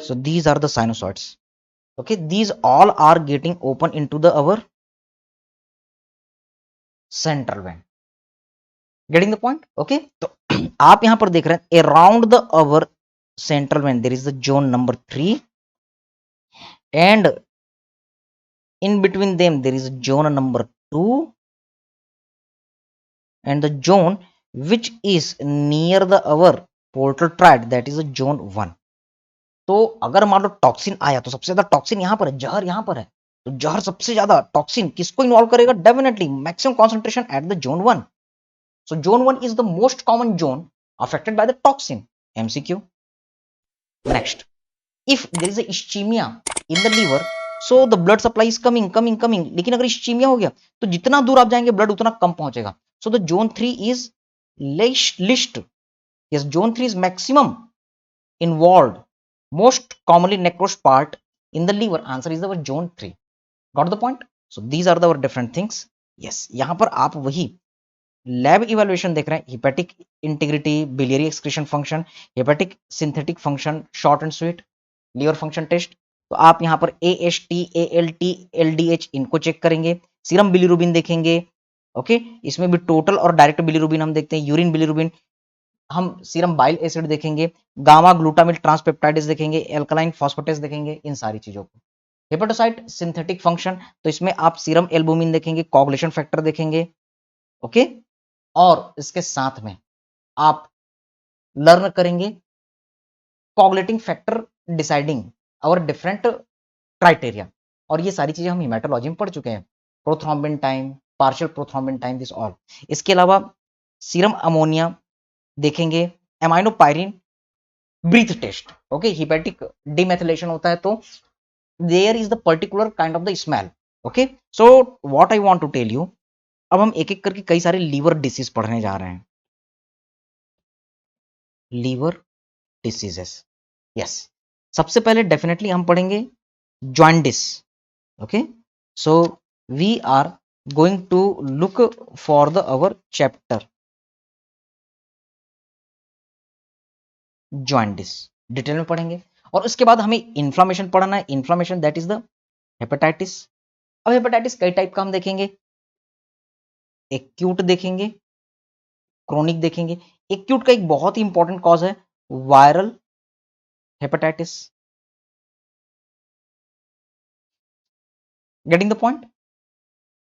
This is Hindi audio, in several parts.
So these are the sinusoids. Okay, these all are getting open into the our central vein. Getting the point? Okay, तो आप यहां पर देख रहे हैं around the our central vein there is the zone number 3, and in between them there is zone number 2, and the zone which is near the our portal tract, that is a zone 1. तो अगर मान लो टॉक्सिन आया तो सबसे ज्यादा टॉक्सिन यहां पर है, जहर यहां पर है, तो जहर सबसे ज्यादा टॉक्सिन किसको इन्वॉल्व करेगा? Definitely maximum concentration at the zone 1. So zone 1 is the most common zone affected by the toxin. MCQ. Next, if there is a ischemia in the liver, so the blood supply is coming. लेकिन अगर ischemia हो गया तो जितना दूर आप जाएंगे ब्लड उतना कम पहुंचेगा. So the zone 3 is least. Yes, zone 3 is maximum involved, most commonly necrosed part in the liver. Answer is our zone 3. Got the point? So these are the our different things. Yes, यहाँ पर आप वही लैब इवेल्युएशन देख रहे हैं, hepatic integrity, biliary excretion function, hepatic synthetic function, short and sweet, liver function test. तो आप यहाँ पर AST, ALT, LDH इनको चेक करेंगे, सीरम बिलीरुबिन देखेंगे. ओके, इसमें भी टोटल और डायरेक्ट बिलीरुबिन हम देखते हैं, यूरिन बिलीरुबिन, हम सीरम बाइल एसिड देखेंगे, गामा ग्लूटामिल ट्रांसपेप्टाइड्स देखेंगे, एल्कलाइन फॉस्फेटेस देखेंगे, इन सारी चीजों को. हेपेटोसाइट सिंथेटिक फंक्शन, तो इसमें आप सीरम एल्बुमिन देखेंगे, कोगुलेशन फैक्टर देखेंगे. ओके, और इसके साथ में आप लर्न करेंगे कोगुलेटिंग फैक्टर डिसाइडिंग और डिफरेंट क्राइटेरिया, और ये सारी चीजें हम हिमेटोलॉजी में पढ़ चुके हैं. Prothrombin time, partial prothrombin time, this all. इसके अलावा सीरम अमोनिया देखेंगे, aminopyrine breath test. Okay, hepatic demethylation होता है तो there is the particular kind of the smell. Okay, so what I want to tell you, अब हम एक एक करके कई सारे लीवर डिसीज पढ़ने जा रहे हैं. Liver diseases. यस, सबसे पहले डेफिनेटली हम पढ़ेंगे jaundice. Okay, so we are going to look for the our chapter jaundice. Detail में पढ़ेंगे, और उसके बाद हमें इन्फ्लामेशन पढ़ना है. Inflammation that is the hepatitis. अब हेपेटाइटिस कई टाइप का हम देखेंगे, एक्यूट देखेंगे, क्रोनिक देखेंगे. एक्यूट का एक बहुत ही इंपॉर्टेंट कॉज है viral hepatitis. Getting the point?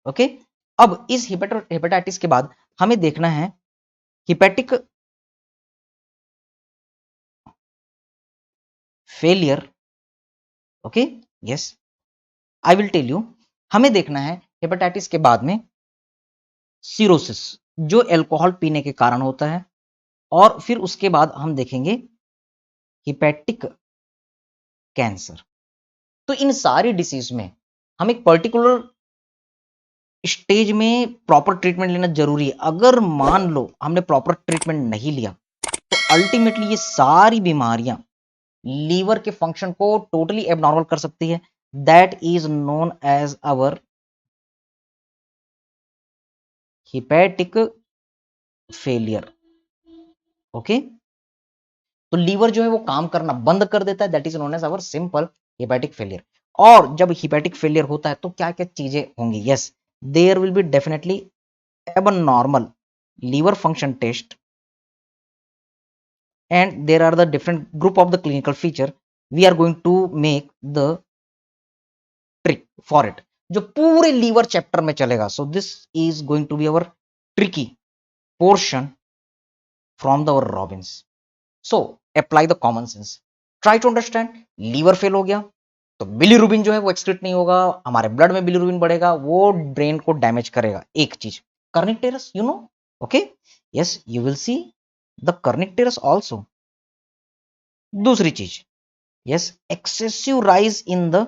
Okay, अब इस हेपेटाइटिस के बाद हमें देखना है hepatic failure. Okay, yes, I will tell you. हमें देखना है हेपेटाइटिस के बाद में सिरोसिस, जो अल्कोहल पीने के कारण होता है, और फिर उसके बाद हम देखेंगे हिपेटिक कैंसर. तो इन सारी डिसीज में हम एक पर्टिकुलर स्टेज में प्रॉपर ट्रीटमेंट लेना जरूरी है. अगर मान लो हमने प्रॉपर ट्रीटमेंट नहीं लिया तो अल्टीमेटली ये सारी बीमारियां लीवर के फंक्शन को टोटली एबनॉर्मल कर सकती है. That is known as our hepatic failure. Okay, तो लीवर जो है वो काम करना बंद कर देता है, that is known as our simple hepatic failure. और जब हिपेटिक फेलियर होता है तो क्या क्या चीजें होंगी? Yes, there will be definitely abnormal liver function test, and there are the different group of the clinical feature. We are going to make the trick for it, जो पूरे लीवर चैप्टर में चलेगा. So this is going to be our tricky portion from the our Robbins. So apply the common sense, try to understand. Liver fail हो गया तो बिलीरुबिन जो है वो एक्सक्रीट नहीं होगा, हमारे ब्लड में बिलीरुबिन बढ़ेगा, वो ब्रेन को डैमेज करेगा. एक चीज kernicterus, you know. Okay, yes, you will see the kernicterus also. दूसरी चीज, yes, excessive rise in the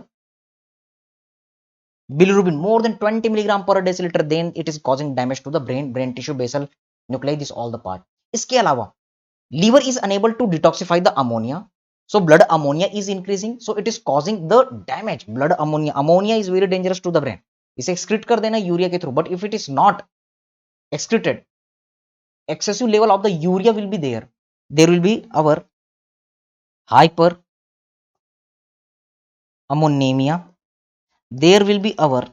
bilirubin more than 20 milligram per deciliter, then it is causing damage to the brain tissue, basal nuclei, this all the part. इसके अलावा liver is unable to detoxify the ammonia, so blood ammonia is increasing, so it is causing the damage. blood ammonia is very dangerous to the brain. इसे excrete कर देना यूरिया के through, but if it is not excreted, excessive level of the urea will be there will be our hyper ammonemia. There will be our,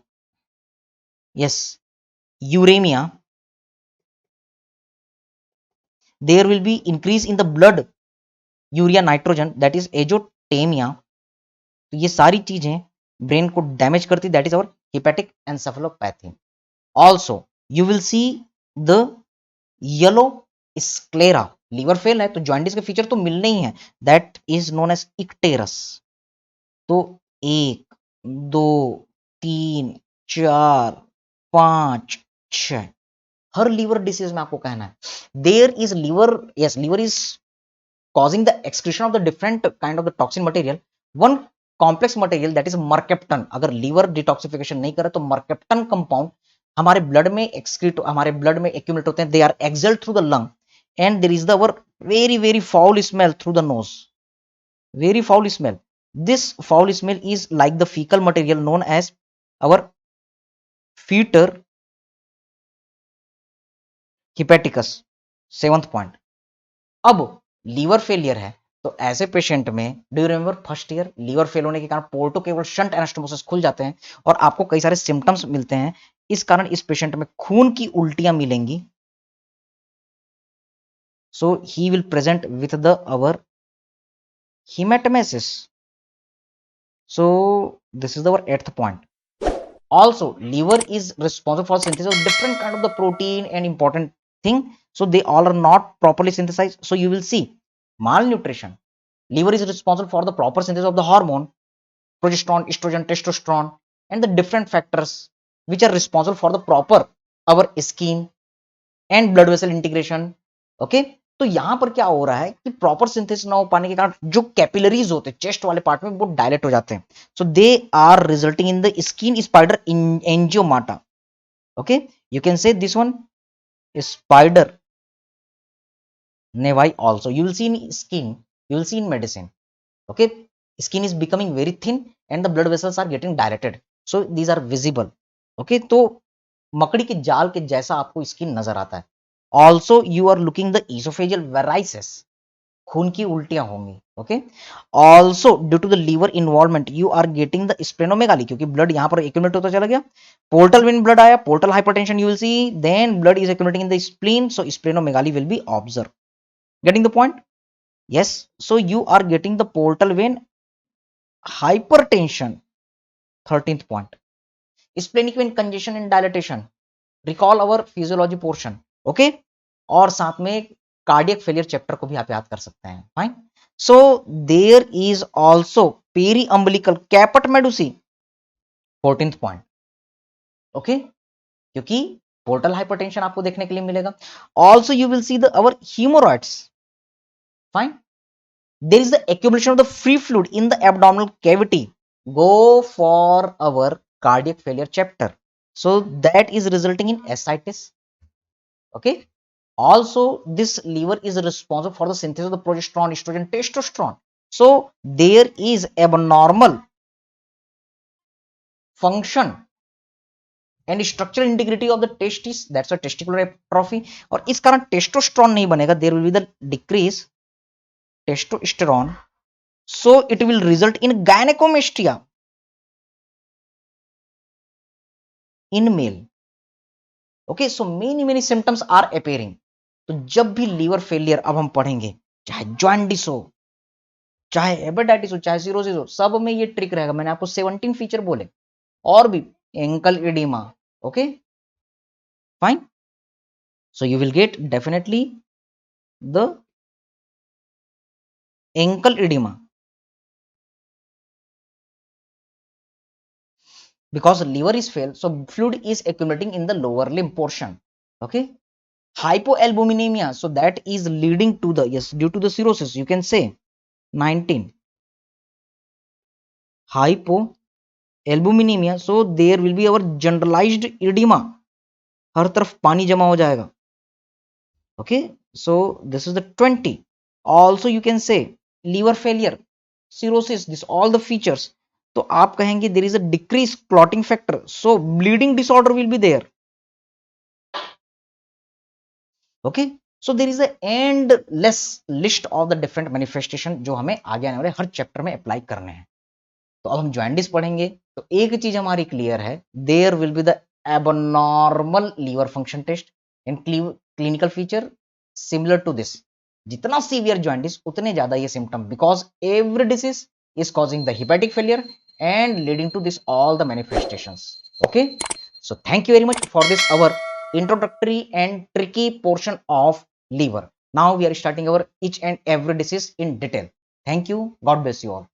yes, uremia. There will be increase in the blood urea nitrogen, that is azotemia. तो ये सारी चीजें ब्रेन को डैमेज करती, that is our hepatic encephalopathy. Also you will see the yellow sclera. Liver fail है तो जॉइंटिस के फीचर तो मिलने ही है, that is known as icterus. तो 1, 2, 3, 4, 5, 6 हर लीवर डिसीज में आपको कहना है there is liver, yes liver is causing the excretion of the different kind of the toxin material. One complex material that is mercaptan. अगर लीवर डिटॉक्सिफिकेशन नहीं करे तो मर्केप्टन कंपाउंड हमारे ब्लड में एक्सक्रीट, हमारे ब्लड में एक्यूमुलेट होते हैं. They are exhaled through the lung and there is the our very very foul smell through the nose. Very foul smell. This foul smell is like the fecal material known as our fetor hepaticus. 7th point. अब लीवर फेलियर है तो ऐसे पेशेंट में do you remember first year liver fail होने के कारण पोर्टो केवल शंट एनास्टोमोसिस खुल जाते हैं और आपको कई सारे सिम्टम्स मिलते हैं. इस कारण इस पेशेंट में खून की उल्टियां मिलेंगी. So he will present with the our hematemesis. So this is our 8th point. Also liver is responsible for synthesis of different kind of the protein and important thing, so they all are not properly synthesized. So you will see malnutrition. Liver is responsible for the proper synthesis of the hormone progesterone, estrogen, testosterone and the different factors which are responsible for the proper our skin and blood vessel integration. Okay, तो यहां पर क्या हो रहा है कि प्रॉपर सिंथेसिस ना हो पाने के कारण जो कैपिलरीज होते हैं चेस्ट वाले पार्ट में वो डायलेट हो जाते हैं. So they are resulting in the skin spider angiomata. Okay, you can say this one spider naevi also. You will see in skin, you will see in medicine. Okay, skin is becoming very thin and the blood vessels are getting dilated, so these are visible. Okay, तो मकड़ी के जाल के जैसा आपको स्किन नजर आता है. Also you are looking the oesophageal varices. खून की उल्टियां होंगी. Okay, also due to the liver involvement you are getting the splenomegaly, क्योंकि ब्लड यहां पर एक्यूमुलेट होता चला गया. पोर्टल वेन ब्लड आया, portal hypertension you will see, then blood is accumulating in the spleen, so splenomegaly will be observe. Getting the point? Yes, so you are getting the portal vein hypertension. 13th point. Splenic vein congestion and dilatation. Recall our physiology portion. Okay, और साथ में कार्डियक फेलियर चैप्टर को भी आप याद कर सकते हैं. Fine. So there is also periumbilical caput medusae. 14th point. Okay, क्योंकि पोर्टल हाइपरटेंशन आपको देखने के लिए मिलेगा. Also you will see the our haemorrhoids. Fine. There is the accumulation of the free fluid in the abdominal cavity. Go for our cardiac failure chapter. So that is resulting in ascites. Okay, also this liver is responsible for the synthesis of the progesterone, estrogen, testosterone. So there is abnormal function and structural integrity of the testis, that's a testicular atrophy. और इस कारण टेस्टोस्टेरोन नहीं बनेगा, there will be the decrease testosterone, so it will result in gynecomastia in male. Okay, so many symptoms are appearing. तो जब भी लीवर फेलियर अब हम पढ़ेंगे, चाहे जॉन्डिस हो, चाहे हेपेटाइटिस हो, चाहे सिरोसिस हो, सब में ये ट्रिक रहेगा. मैंने आपको 17 फीचर बोले और भी ankle oedema. Okay, fine. So you will get definitely the ankle edema because liver is failed, so fluid is accumulating in the lower limb portion. Okay, hypoalbuminemia, so that is leading to the, yes, due to the cirrhosis, you can say 19 hypoalbuminemia, so there will be our generalized edema, हर तरफ पानी जमा हो जाएगा. Okay, so this is the 20. Also you can say liver failure, cirrhosis, this all the features. तो आप कहेंगे there is a decreased clotting factor, so bleeding disorder will be there. Okay, so there is a endless list of the different manifestation जो हमें आगे आने वाले हर चैप्टर में अप्लाई करने हैं. तो अब हम जॉइंडिस पढ़ेंगे तो एक चीज हमारी क्लियर है, there will be the abnormal liver function test and clinical feature similar to this. जितना सीवियर जॉइंडिस उतने ज्यादा ये symptom, because every disease is causing the hepatic failure and leading to this all the manifestations. Okay, so thank you very much for this our introductory and tricky portion of liver. Now we are starting our each and every disease in detail. Thank you, god bless you all.